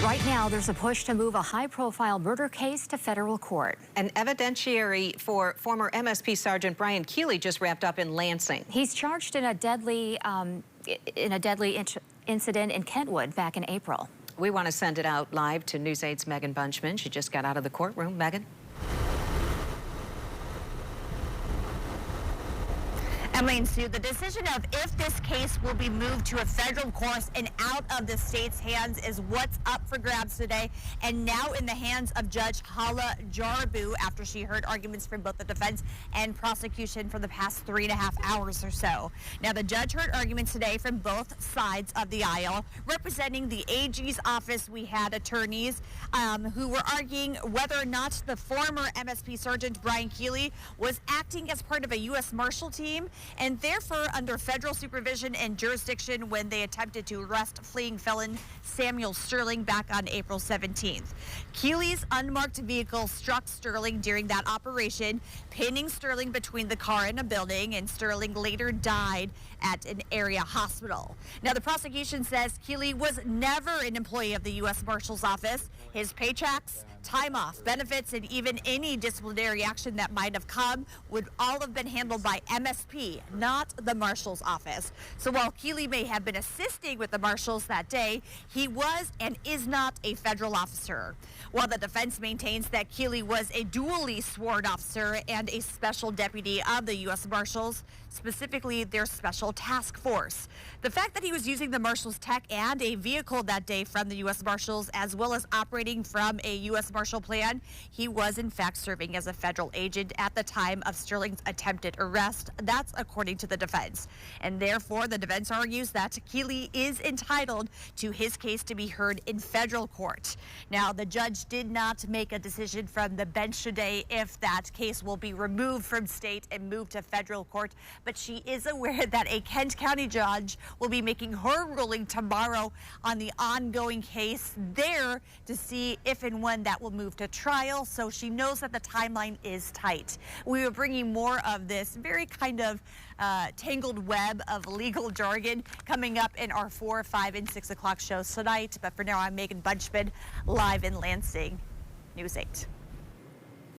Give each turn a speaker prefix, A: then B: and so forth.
A: Right now, there's a push to move a high-profile murder case to federal court.
B: An evidentiary for former MSP Sergeant Brian Keeley just wrapped up in Lansing.
A: He's charged in a deadly incident in Kentwood back in April.
B: We want to send it out live to News 8's Megan Bunchman. She just got out of the courtroom. Megan?
C: Emily and Sue, the decision of if this case will be moved to a federal court and out of the state's hands is what's up for grabs today, and now in the hands of Judge Hala Jarabu after she heard arguments from both the defense and prosecution for the past 3.5 hours or so. Now, the judge heard arguments today from both sides of the aisle. Representing the AG's office, we had attorneys who were arguing whether or not the former MSP Sergeant Brian Keeley was acting as part of a U.S. Marshal team and therefore under federal supervision and jurisdiction when they attempted to arrest fleeing felon Samuel Sterling back on April 17th. Keeley's unmarked vehicle struck Sterling during that operation, pinning Sterling between the car and a building, and Sterling later died at an area hospital. Now, the prosecution says Keeley was never an employee of the U.S. Marshal's office. His paychecks, time off, benefits, and even any disciplinary action that might have come would all have been handled by MSP, not the Marshal's office. So while Keeley may have been assisting with the Marshals that day, he was and is not a federal officer. While the defense maintains that Keeley was a dually sworn officer and a special deputy of the U.S. Marshals, specifically their special task force. The fact that he was using the Marshals tech and a vehicle that day from the U.S. Marshals, as well as operating from a U.S. Marshal plan, he was in fact serving as a federal agent at the time of Sterling's attempted arrest. That's according to the defense. And therefore, the defense argues that Keeley is entitled to his case to be heard in federal court. Now, the judge did not make a decision from the bench today if that case will be removed from state and moved to federal court, but she is aware that a Kent County judge will be making her ruling tomorrow on the ongoing case there to see if and when that will move to trial, so she knows that the timeline is tight. We are bringing more of this very kind of tangled web of legal jargon coming up in our 4, 5, and 6 o'clock shows tonight. But for now, I'm Megan Bunchman, live in Lansing, News 8.